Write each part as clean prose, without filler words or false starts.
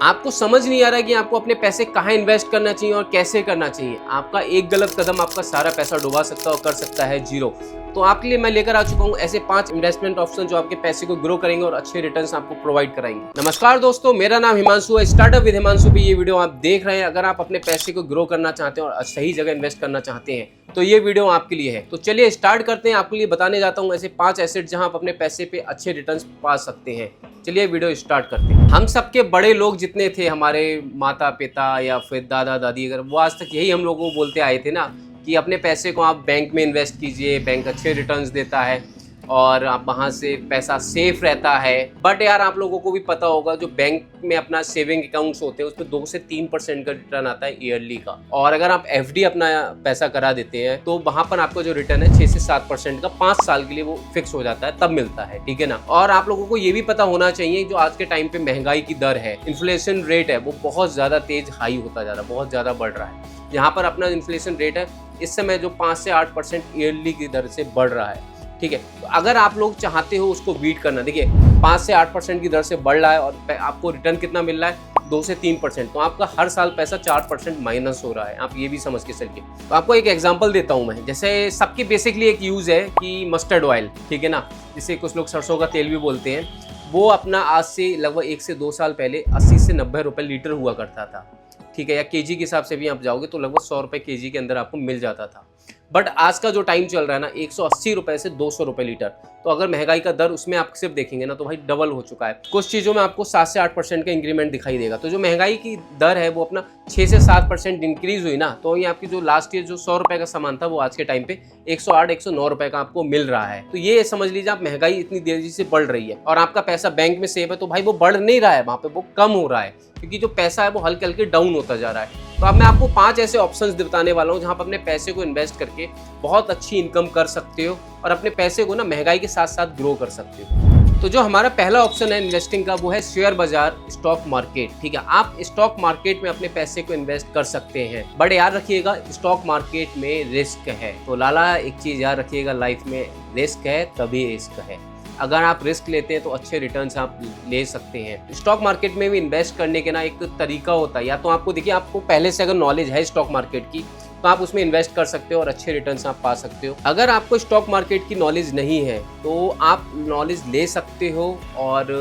आपको समझ नहीं आ रहा है कि आपको अपने पैसे कहाँ इन्वेस्ट करना चाहिए और कैसे करना चाहिए। आपका एक गलत कदम आपका सारा पैसा डुबा सकता है और कर सकता है जीरो। तो आपके लिए मैं लेकर आ चुका हूँ ऐसे 5 इन्वेस्टमेंट ऑप्शन जो आपके पैसे को ग्रो करेंगे और अच्छे रिटर्न्स आपको प्रोवाइड कराएंगे। नमस्कार दोस्तों, मेरा नाम हिमांशु है। स्टार्टअप विद हिमांशु पे ये वीडियो आप देख रहे हैं। अगर आप अपने पैसे को ग्रो करना चाहते हैं और सही जगह इन्वेस्ट करना चाहते हैं तो ये वीडियो आपके लिए है। तो चलिए स्टार्ट करते हैं। आपके लिए बताने जाता हूँ ऐसे 5 एसेट जहाँ आप अपने पैसे पे अच्छे रिटर्न्स पा सकते हैं। चलिए वीडियो स्टार्ट करते हैं। हम सबके बड़े लोग जितने थे, हमारे माता पिता या फिर दादा दादी, अगर वो आज तक यही हम लोगों को बोलते आए थे ना कि अपने पैसे को आप बैंक में इन्वेस्ट कीजिए, बैंक अच्छे रिटर्न्स देता है और आप वहाँ से पैसा सेफ रहता है। बट यार आप लोगों को भी पता होगा जो बैंक में अपना सेविंग अकाउंट्स होते हैं उसमें 2 से 3% का रिटर्न आता है ईयरली का। और अगर आप एफडी अपना पैसा करा देते हैं तो वहाँ पर आपको जो रिटर्न है 6 से 7% का 5 साल के लिए वो फिक्स हो जाता है, तब मिलता है। ठीक है ना। और आप लोगों को ये भी पता होना चाहिए जो आज के टाइम पे महंगाई की दर है, इन्फ्लेशन रेट है, वो बहुत ज़्यादा तेज हाई होता जा रहा है, बहुत ज़्यादा बढ़ रहा है। यहाँ पर अपना इन्फ्लेशन रेट है इस समय जो 5 से 8% ईयरली की दर से बढ़ रहा है। ठीक है। तो अगर आप लोग चाहते हो उसको बीट करना, देखिए 5 से 8% की दर से बढ़ रहा है और आपको रिटर्न कितना मिल रहा है 2 से 3%, तो आपका हर साल पैसा 4% माइनस हो रहा है। आप ये भी समझ के चलिए। तो आपको एक एग्जांपल देता हूं मैं। जैसे सबकी बेसिकली एक यूज है कि मस्टर्ड ऑयल, ठीक है ना, जिसे कुछ लोग सरसों का तेल भी बोलते हैं। वो अपना आज से लगभग 1 से 2 साल पहले 80 से 90 रुपए लीटर हुआ करता था। ठीक है। या केजी के हिसाब से भी आप जाओगे तो लगभग 100 रुपए केजी के अंदर आपको मिल जाता था। बट आज का जो टाइम चल रहा है ना 180 रुपए से 200 रुपए लीटर। तो अगर महंगाई का दर उसमें आप सिर्फ देखेंगे ना तो भाई डबल हो चुका है। कुछ चीज़ों में आपको 7 से 8% का इंक्रीमेंट दिखाई देगा। तो जो महंगाई की दर है वो अपना 6 से 7% इंक्रीज हुई ना, तो ये आपकी जो लास्ट ईयर जो 100 रुपए का सामान था वो आज के टाइम पे 108-109 रुपए का आपको मिल रहा है। तो ये समझ लीजिए आप महंगाई इतनी तेजी से बढ़ रही है और आपका पैसा बैंक में सेव है तो भाई वो बढ़ नहीं रहा है, वहाँ पे वो कम हो रहा है क्योंकि जो पैसा है वो हल्के हल्के डाउन होता जा रहा है। तो अब मैं आपको 5 ऐसे ऑप्शंस बताने वाला हूँ जहाँ पर अपने पैसे को इन्वेस्ट करके बहुत अच्छी इनकम कर सकते हो और अपने पैसे को ना महंगाई के साथ साथ ग्रो कर सकते हो। तो जो हमारा पहला ऑप्शन है इन्वेस्टिंग का वो है शेयर बाजार, स्टॉक मार्केट। ठीक है। आप स्टॉक मार्केट में अपने पैसे को इन्वेस्ट कर सकते हैं। बट याद रखिएगा स्टॉक मार्केट में रिस्क है। तो लाला एक चीज याद रखिएगा, लाइफ में रिस्क है तभी रिस्क है। अगर आप रिस्क लेते हैं तो अच्छे रिटर्न्स आप ले सकते हैं। स्टॉक मार्केट में भी इन्वेस्ट करने के ना एक तरीका होता है, या तो आपको देखिए आपको पहले से अगर नॉलेज है स्टॉक मार्केट की तो आप उसमें इन्वेस्ट कर सकते हो और अच्छे रिटर्न्स आप पा सकते हो। अगर आपको स्टॉक मार्केट की नॉलेज नहीं है तो आप नॉलेज ले सकते हो और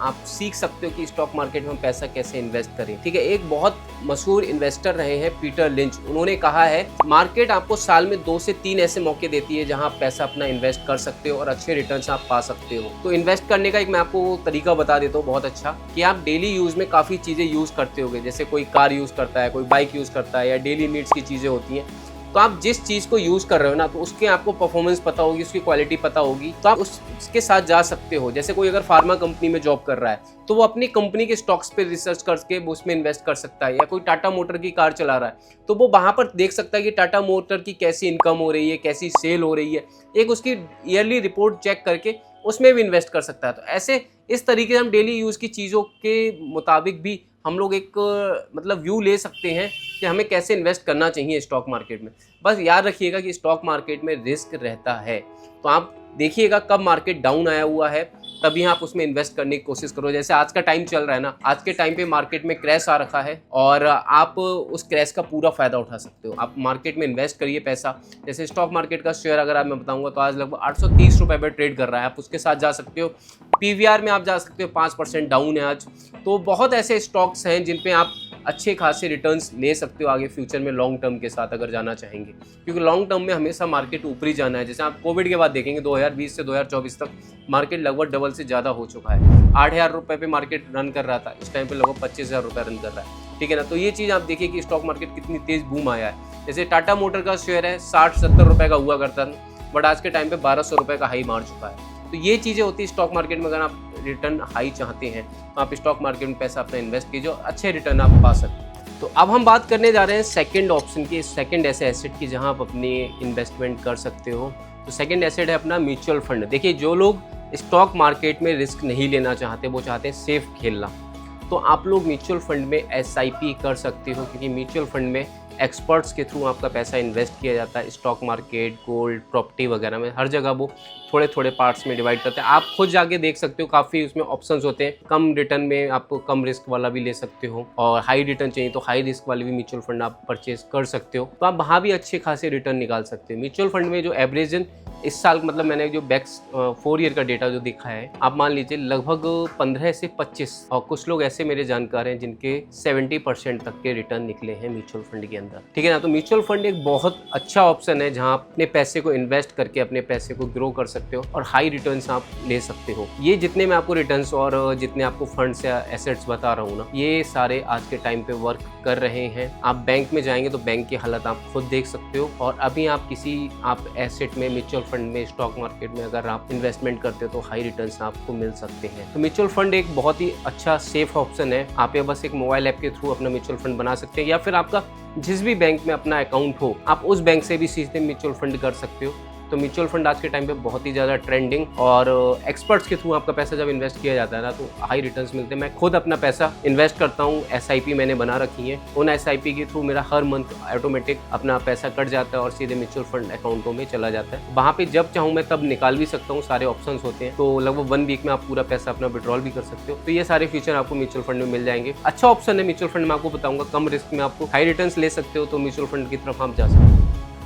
आप सीख सकते हो कि स्टॉक मार्केट में पैसा कैसे इन्वेस्ट करें। ठीक है। एक बहुत मशहूर इन्वेस्टर रहे हैं पीटर लिंच, उन्होंने कहा है मार्केट आपको साल में 2 से 3 ऐसे मौके देती है जहां आप पैसा अपना इन्वेस्ट कर सकते हो और अच्छे रिटर्न्स आप पा सकते हो। तो इन्वेस्ट करने का एक मैं आपको तरीका बता देता हूँ बहुत अच्छा, कि आप डेली यूज में काफ़ी चीज़ें यूज़ करते होगे। जैसे कोई कार यूज़ करता है, कोई बाइक यूज़ करता है या डेली नीड्स की चीज़ें होती हैं। तो आप जिस चीज़ को यूज़ कर रहे हो ना तो उसके आपको परफॉर्मेंस पता होगी, उसकी क्वालिटी पता होगी, तो आप उसके साथ जा सकते हो। जैसे कोई अगर फार्मा कंपनी में जॉब कर रहा है तो वो अपनी कंपनी के स्टॉक्स पे रिसर्च करके वो उसमें इन्वेस्ट कर सकता है। या कोई टाटा मोटर की कार चला रहा है तो वो वहाँ पर देख सकता है कि टाटा मोटर की कैसी इनकम हो रही है, कैसी सेल हो रही है, एक उसकी ईयरली रिपोर्ट चेक करके उसमें भी इन्वेस्ट कर सकता है। तो ऐसे इस तरीके से हम डेली यूज़ की चीज़ों के मुताबिक भी हम लोग एक मतलब व्यू ले सकते हैं कि हमें कैसे इन्वेस्ट करना चाहिए स्टॉक मार्केट में। बस याद रखिएगा कि स्टॉक मार्केट में रिस्क रहता है। तो आप देखिएगा कब मार्केट डाउन आया हुआ है तभी आप उसमें इन्वेस्ट करने की कोशिश करो। जैसे आज का टाइम चल रहा है ना, आज के टाइम पे मार्केट में क्रैश आ रखा है और आप उस क्रैश का पूरा फायदा उठा सकते हो। आप मार्केट में इन्वेस्ट करिए पैसा। जैसे स्टॉक मार्केट का शेयर अगर आप मैं बताऊंगा तो आज लगभग 830 रुपए पर ट्रेड कर रहा है, आप उसके साथ जा सकते हो। पीवीआर में आप जा सकते हो, 5% डाउन है आज। तो बहुत ऐसे स्टॉक्स हैं जिन पे आप अच्छे खासे रिटर्न्स ले सकते हो आगे फ्यूचर में लॉन्ग टर्म के साथ अगर जाना चाहेंगे, क्योंकि लॉन्ग टर्म में हमेशा मार्केट ऊपर ही जाना है। जैसे आप कोविड के बाद देखेंगे 2020 से 2024 तक मार्केट लगभग डबल से ज़्यादा हो चुका है। 8,000 रुपये पे मार्केट रन कर रहा था, इस टाइम पे लगभग 25,000 रुपये रन कर रहा है। ठीक है ना। तो ये चीज़ आप देखिए कि स्टॉक मार्केट कितनी तेज़ बूम आया है। जैसे टाटा मोटर का शेयर है 60-70 रुपये का हुआ करता था, बट आज के टाइम पे 1,200 रुपये का हाई मार चुका है। तो ये चीज़ें होती है स्टॉक मार्केट में। अगर आप रिटर्न हाई चाहते हैं तो आप स्टॉक मार्केट में पैसा अपना इन्वेस्ट कीजिए, अच्छे रिटर्न आप पा सकते हैं। तो अब हम बात करने जा रहे हैं सेकंड ऑप्शन की, सेकंड ऐसे एसेट की जहां आप अपनी इन्वेस्टमेंट कर सकते हो। तो सेकंड एसेट है अपना म्यूचुअल फंड। देखिए जो लोग स्टॉक मार्केट में रिस्क नहीं लेना चाहते, वो चाहते हैं सेफ खेलना, तो आप लोग म्यूचुअल फंड में SIP कर सकते हो, क्योंकि म्यूचुअल फंड में एक्सपर्ट्स के थ्रू आपका पैसा इन्वेस्ट किया जाता है। स्टॉक मार्केट, गोल्ड, प्रॉपर्टी वगैरह में हर जगह वो थोड़े थोड़े पार्ट्स में डिवाइड करते हैं। आप खुद जाके देख सकते हो, काफ़ी उसमें ऑप्शंस होते हैं। कम रिटर्न में आपको कम रिस्क वाला भी ले सकते हो, और हाई रिटर्न चाहिए तो हाई रिस्क वाले भी म्यूचुअल फंड आप परचेज कर सकते हो। तो आप वहाँ भी अच्छे खासे रिटर्न निकाल सकते हो। म्यूचुअल फंड में जो एवरेज इस साल, मतलब मैंने जो बैक्स 4 ईयर का डेटा जो देखा है, आप मान लीजिए लगभग 15 से 25, और कुछ लोग ऐसे मेरे जानकार हैं जिनके 70% तक के रिटर्न निकले हैं म्यूचुअल फंड के अंदर, ठीक है ना। तो म्यूचुअल फंड एक बहुत अच्छा ऑप्शन है जहां आप अपने पैसे को इन्वेस्ट करके अपने पैसे को ग्रो कर सकते हो और हाई रिटर्न्स आप ले सकते हो। ये जितने मैं आपको रिटर्न्स और जितने आपको फंड्स या एसेट्स बता रहा हूँ ना, ये सारे आज के टाइम पे वर्क कर रहे हैं। आप बैंक में जाएंगे तो बैंक की हालत आप खुद देख सकते हो, और अभी आप किसी एसेट में, म्यूचुअल फंड में, स्टॉक मार्केट में अगर आप इन्वेस्टमेंट करते हो तो हाई रिटर्न्स आपको मिल सकते हैं। तो म्यूचुअल फंड एक बहुत ही अच्छा सेफ ऑप्शन है। आप ये बस एक मोबाइल ऐप के थ्रू अपना म्यूचुअल फंड बना सकते हैं, या फिर आपका जिस भी बैंक में अपना अकाउंट हो, आप उस बैंक से भी सीधे म्यूचुअल फंड कर सकते हो। तो म्यूचुअल फंड आज के टाइम पे बहुत ही ज़्यादा ट्रेंडिंग, और एक्सपर्ट्स के थ्रू आपका पैसा जब इन्वेस्ट किया जाता है ना, तो हाई रिटर्न्स मिलते हैं। मैं खुद अपना पैसा इन्वेस्ट करता हूँ, SIP मैंने बना रखी है। उन SIP के थ्रू मेरा हर मंथ ऑटोमेटिक अपना पैसा कट जाता है और सीधे म्यूचुअल फंड अकाउंटों में चला जाता है। वहाँ पे जब चाहूँ मैं तब निकाल भी सकता हूँ, सारे ऑप्शंस होते हैं। तो लगभग 1 वीक में आप पूरा पैसा अपना विड्रॉल भी कर सकते हो। तो ये सारे फीचर आपको म्यूचुअल फंड में मिल जाएंगे। अच्छा ऑप्शन है म्यूचुअल फंड, मैं आपको बताऊंगा। कम रिस्क में आपको हाई रिटर्न्स ले सकते हो, तो म्यूचुअल फंड की तरफ आप जा सकते हो।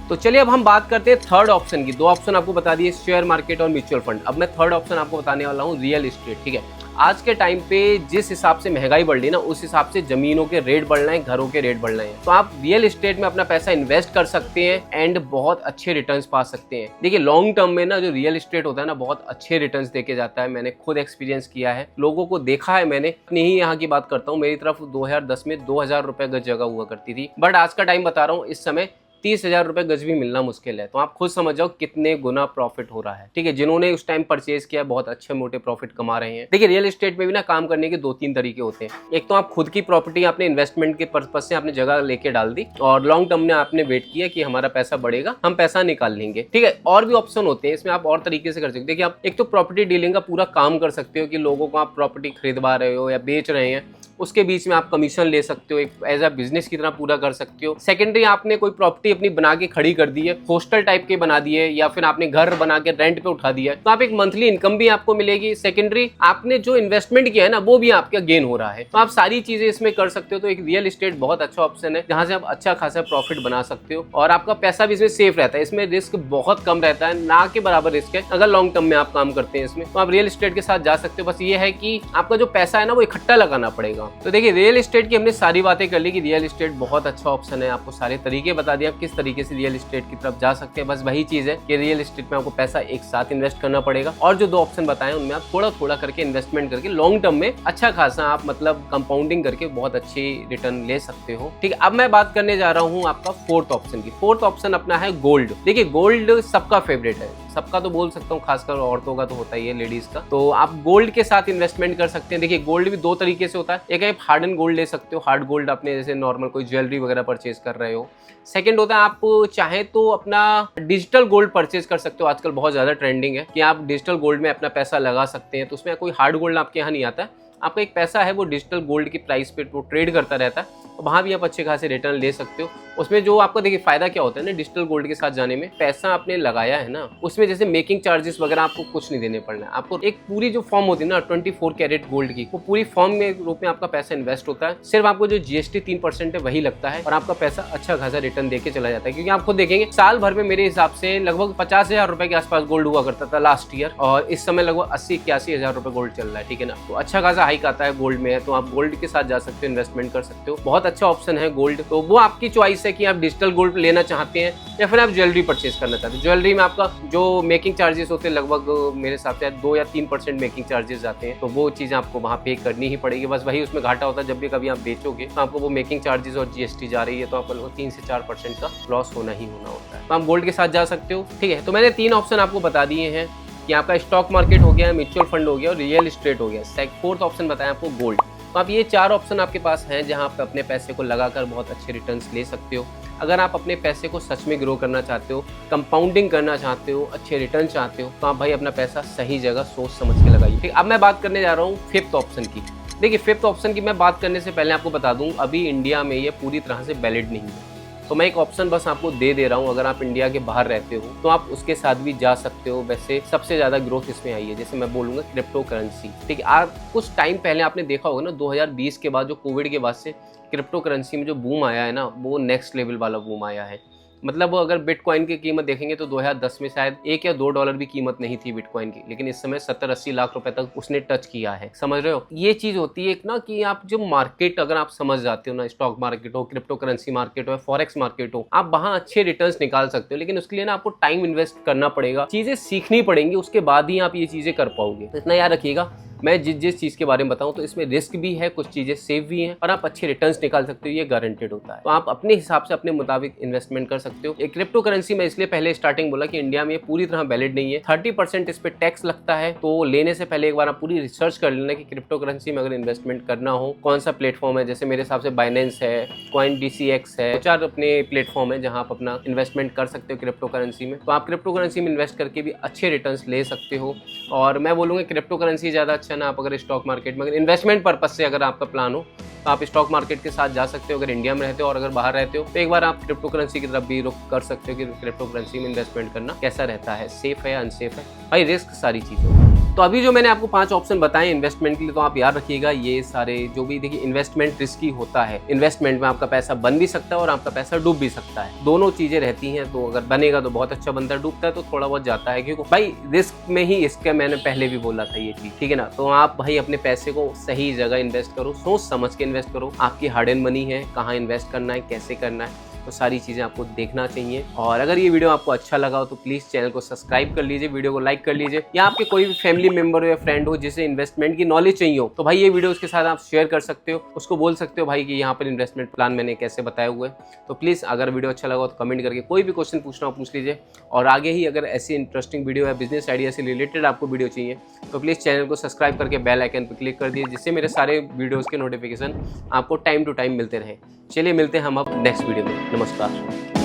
तो चलिए अब हम बात करते हैं थर्ड ऑप्शन की। 2 ऑप्शन आपको बता दिए, शेयर मार्केट और म्यूचुअल फंड। अब मैं थर्ड ऑप्शन आपको बताने वाला हूँ, रियल एस्टेट, ठीक है। आज के टाइम पे जिस हिसाब से महंगाई बढ़ रही है ना, उस हिसाब से जमीनों के रेट बढ़ रहे हैं, घरों के रेट बढ़ रहे हैं। तो आप रियल एस्टेट में अपना पैसा इन्वेस्ट कर सकते हैं एंड बहुत अच्छे रिटर्न्स पा सकते हैं। देखिए लॉन्ग टर्म में ना जो रियल एस्टेट होता है ना, बहुत अच्छे रिटर्न्स देके जाता है। मैंने खुद एक्सपीरियंस किया है, लोगों को देखा है मैंने। अपनी ही यहाँ की बात करता हूँ, मेरी तरफ 2010 में 2000 रुपए गज जगह हुआ करती थी, बट आज का टाइम बता रहा हूँ, इस समय 30,000 रुपए गज भी मिलना मुश्किल है। तो आप खुद समझ जाओ कितने गुना प्रॉफिट हो रहा है, ठीक है। जिन्होंने उस टाइम परचेज किया बहुत अच्छे मोटे प्रॉफिट कमा रहे हैं। देखिए रियल एस्टेट में भी ना काम करने के 2-3 तरीके होते हैं। एक तो आप खुद की प्रॉपर्टी अपने इन्वेस्टमेंट के पर्पज से आपने जगह लेके डाल दी, और लॉन्ग टर्म में आपने वेट किया कि हमारा पैसा बढ़ेगा, हम पैसा निकाल लेंगे, ठीक है। और भी ऑप्शन होते हैं इसमें, आप और तरीके से कर सकते हो। देखिए आप एक तो प्रॉपर्टी डीलिंग का पूरा काम कर सकते हो कि लोगों को आप प्रॉपर्टी खरीदवा रहे हो या बेच रहे हैं, उसके बीच में आप कमीशन ले सकते हो, एक एज अ बिजनेस की तरह पूरा कर सकते हो। सेकेंडरी आपने कोई प्रॉपर्टी अपनी बना के खड़ी कर दी है, हॉस्टल टाइप के बना दिए, या फिर आपने घर बना के रेंट पे उठा दिया है, तो आप एक मंथली इनकम भी आपको मिलेगी। सेकेंडरी आपने जो इन्वेस्टमेंट किया है ना, वो भी आपका गेन हो रहा है। तो आप सारी चीजें इसमें कर सकते हो। तो एक रियल एस्टेट बहुत अच्छा ऑप्शन है जहां से आप अच्छा खासा प्रॉफिट बना सकते हो, और आपका पैसा भी इसमें सेफ रहता है। इसमें रिस्क बहुत कम रहता है, ना के बराबर रिस्क है अगर लॉन्ग टर्म में आप काम करते हैं इसमें। तो आप रियल एस्टेट के साथ जा सकते हो। बस ये है कि आपका जो पैसा है ना, वो इकट्ठा लगाना पड़ेगा। तो देखिए रियल एस्टेट की हमने सारी बातें कर ली कि रियल एस्टेट बहुत अच्छा ऑप्शन है। आपको सारे तरीके बता दिए आप किस तरीके से रियल एस्टेट की तरफ जा सकते हैं। बस वही चीज है कि रियल एस्टेट में आपको पैसा एक साथ इन्वेस्ट करना पड़ेगा, और जो 2 ऑप्शन बताए उनमें आप थोड़ा थोड़ा करके इन्वेस्टमेंट करके लॉन्ग टर्म में अच्छा खासा आप मतलब कंपाउंडिंग करके बहुत अच्छी रिटर्न ले सकते हो, ठीक है। अब मैं बात करने जा रहा हूँ आपका फोर्थ ऑप्शन की। फोर्थ ऑप्शन अपना है गोल्ड। देखिए गोल्ड सबका फेवरेट है, सबका तो बोल सकता हूँ, खासकर औरतों का तो होता ही है, लेडीज का। तो आप गोल्ड के साथ इन्वेस्टमेंट कर सकते हैं। देखिए गोल्ड भी 2 तरीके से होता है। एक है आप हार्ड एंड गोल्ड ले सकते हो, हार्ड गोल्ड अपने जैसे नॉर्मल कोई ज्वेलरी वगैरह परचेज कर रहे हो। सेकंड होता है आप चाहे तो अपना डिजिटल गोल्ड परचेज कर सकते हो। आजकल बहुत ज्यादा ट्रेंडिंग है कि आप डिजिटल गोल्ड में अपना पैसा लगा सकते हैं। तो उसमें कोई हार्ड गोल्ड आपके यहाँ नहीं आता है, आपका एक पैसा है वो डिजिटल गोल्ड की प्राइस पे वो ट्रेड करता रहता है, वहाँ भी आप अच्छे खासे रिटर्न ले सकते हो। उसमें जो आपको देखिए फायदा क्या होता है ना डिजिटल गोल्ड के साथ जाने में, पैसा आपने लगाया है ना, उसमें जैसे मेकिंग चार्जेस वगैरह आपको कुछ नहीं देने पड़ना है। आपको एक पूरी जो फॉर्म होती है ना 24 कैरेट गोल्ड की, वो पूरी फॉर्म में रूप में आपका पैसा इन्वेस्ट होता है। सिर्फ आपको जो GST 3% है वही लगता है, और आपका पैसा अच्छा खासा रिटर्न देके चला जाता है। क्योंकि आप खुद देखेंगे साल भर में मेरे हिसाब से लगभग 50,000 रुपए के आसपास गोल्ड हुआ करता था लास्ट ईयर, और इस समय लगभग 80-81 हज़ार रुपए गोल्ड चल रहा है, ठीक है ना। तो अच्छा खासा हाइक आता है गोल्ड में, तो आप गोल्ड के साथ जा सकते हो, इन्वेस्टमेंट कर सकते हो। बहुत अच्छा ऑप्शन है गोल्ड। तो वो आपकी चॉइस है कि आप डिजिटल गोल्ड लेना चाहते हैं या फिर आप ज्वेलरी परचेज करना चाहते हैं। ज्वेलरी में आपका जो मेकिंग चार्जेस होते हैं लगभग मेरे हिसाब से 2 या 3% मेकिंग चार्जेस जाते हैं, तो वो चीज़ आपको वहाँ पे करनी ही पड़ेगी। बस वही उसमें घाटा होता है, जब भी कभी आप बेचोगे तो आपको वो मेकिंग चार्जेस और GST जा रही है, तो आपको 3 से 4% का लॉस होना ही होना होता है। तो आप गोल्ड के साथ जा सकते हो, ठीक है। तो मैंने 3 ऑप्शन आपको बता दिए हैं कि आपका स्टॉक मार्केट हो गया, म्यूचुअल फंड हो गया और रियल एस्टेट हो गया। फोर्थ ऑप्शन बताया आपको गोल्ड। तो आप ये 4 ऑप्शन आपके पास हैं जहां आप अपने पैसे को लगाकर बहुत अच्छे रिटर्न्स ले सकते हो। अगर आप अपने पैसे को सच में ग्रो करना चाहते हो, कंपाउंडिंग करना चाहते हो, अच्छे रिटर्न चाहते हो, तो आप भाई अपना पैसा सही जगह सोच समझ के लगाइए, ठीक। अब मैं बात करने जा रहा हूँ 5th ऑप्शन की। देखिए 5th ऑप्शन की मैं बात करने से पहले आपको बता दूं, अभी इंडिया में ये पूरी तरह से वैलिड नहीं है। तो मैं एक ऑप्शन बस आपको दे रहा हूँ, अगर आप इंडिया के बाहर रहते हो तो आप उसके साथ भी जा सकते हो। वैसे सबसे ज़्यादा ग्रोथ इसमें आई है, जैसे मैं बोलूँगा क्रिप्टो करेंसी, ठीक है। आप कुछ टाइम पहले आपने देखा होगा ना, 2020 के बाद जो कोविड के बाद से क्रिप्टो करेंसी में जो बूम आया है ना, वो नेक्स्ट लेवल वाला बूम आया है। मतलब अगर बिटकॉइन की कीमत देखेंगे तो 2010 में शायद $1 या $2 भी कीमत नहीं थी बिटकॉइन की, लेकिन इस समय 70-80 लाख रुपए तक उसने टच किया है। समझ रहे हो? ये चीज होती है एक ना कि आप जो मार्केट अगर आप समझ जाते हो ना, स्टॉक मार्केट हो, क्रिप्टो करेंसी मार्केट हो, फॉरेक्स मार्केट हो, आप वहां अच्छे रिटर्न्स निकाल सकते हो। लेकिन उसके लिए ना आपको टाइम इन्वेस्ट करना पड़ेगा, चीजें सीखनी पड़ेंगी, उसके बाद ही आप ये चीजें कर पाओगे। तो इतना याद रखिएगा, मैं जिस चीज़ के बारे में बताऊं तो इसमें रिस्क भी है, कुछ चीज़ें सेफ भी हैं, और आप अच्छे रिटर्न्स निकाल सकते हो, ये गारंटेड होता है। तो आप अपने हिसाब से अपने मुताबिक इन्वेस्टमेंट कर सकते हो। एक क्रिप्टो करेंसी में इसलिए पहले स्टार्टिंग बोला कि इंडिया में पूरी तरह वैलिड नहीं है, 30% इस पर टैक्स लगता है। तो लेने से पहले एक बार आप पूरी रिसर्च कर लेना कि क्रिप्टो करेंसी में अगर इन्वेस्टमेंट करना हो कौन सा प्लेटफॉर्म है। जैसे मेरे हिसाब से बाइनेंस है, CoinDCX है, 4 अपने प्लेटफॉर्म है जहां आप अपना इन्वेस्टमेंट कर सकते हो क्रिप्टो करेंसी में। तो आप क्रिप्टो करेंसी में इन्वेस्ट करके भी अच्छे रिटर्न्स ले सकते हो। और मैं बोलूँगा क्रिप्टो करेंसी ज़्यादा अच्छा ना, आप अगर स्टॉक मार्केट में अगर इन्वेस्टमेंट पर्पज से अगर आपका प्लान हो तो आप स्टॉक मार्केट के साथ जा सकते हो अगर इंडिया में रहते हो, और अगर बाहर रहते हो तो एक बार आप क्रिप्टो करेंसी की तरफ भी रुख कर सकते हो कि क्रिप्टो करेंसी में इन्वेस्टमेंट करना कैसा रहता है, सेफ है या अनसेफ है, भाई रिस्क सारी चीज़ें। तो अभी जो मैंने आपको 5 ऑप्शन बताए इन्वेस्टमेंट के लिए, तो आप याद रखिएगा ये सारे जो भी, देखिए इन्वेस्टमेंट रिस्की होता है, इन्वेस्टमेंट में आपका पैसा बन भी सकता है और आपका पैसा डूब भी सकता है, दोनों चीजें रहती हैं। तो अगर बनेगा तो बहुत अच्छा बनता है, डूबता है तो थोड़ा बहुत जाता है, क्योंकि भाई रिस्क में ही इसके, मैंने पहले भी बोला था ये चीज, ठीक है ना। तो आप भाई अपने पैसे को सही जगह इन्वेस्ट करो, सोच समझ के इन्वेस्ट करो, आपकी हार्ड एंड मनी है, कहाँ इन्वेस्ट करना है, कैसे करना है, तो सारी चीज़ें आपको देखना चाहिए। और अगर ये वीडियो आपको अच्छा लगा हो तो प्लीज़ चैनल को सब्सक्राइब कर लीजिए, वीडियो को लाइक कर लीजिए, या आपके कोई भी फैमिली मेंबर हो या फ्रेंड हो जिसे इन्वेस्टमेंट की नॉलेज चाहिए हो तो भाई ये वीडियो उसके साथ आप शेयर कर सकते हो, उसको बोल सकते हो भाई कि यहाँ पर इन्वेस्टमेंट प्लान मैंने कैसे बताए हुए। तो प्लीज़ अगर वीडियो अच्छा लगा हो तो कमेंट करके कोई भी क्वेश्चन पूछना हो पूछ लीजिए। और आगे ही अगर ऐसी इंटरेस्टिंग वीडियो है, बिजनेस आइडिया से रिलेटेड आपको वीडियो चाहिए तो प्लीज़ चैनल को सब्सक्राइब करके बेल आइकन पर क्लिक कर दीजिए, जिससे मेरे सारे वीडियोज़ के नोटिफिकेशन आपको टाइम टू टाइम मिलते रहे। चलिए मिलते हैं हम अब नेक्स्ट वीडियो में। नमस्कार।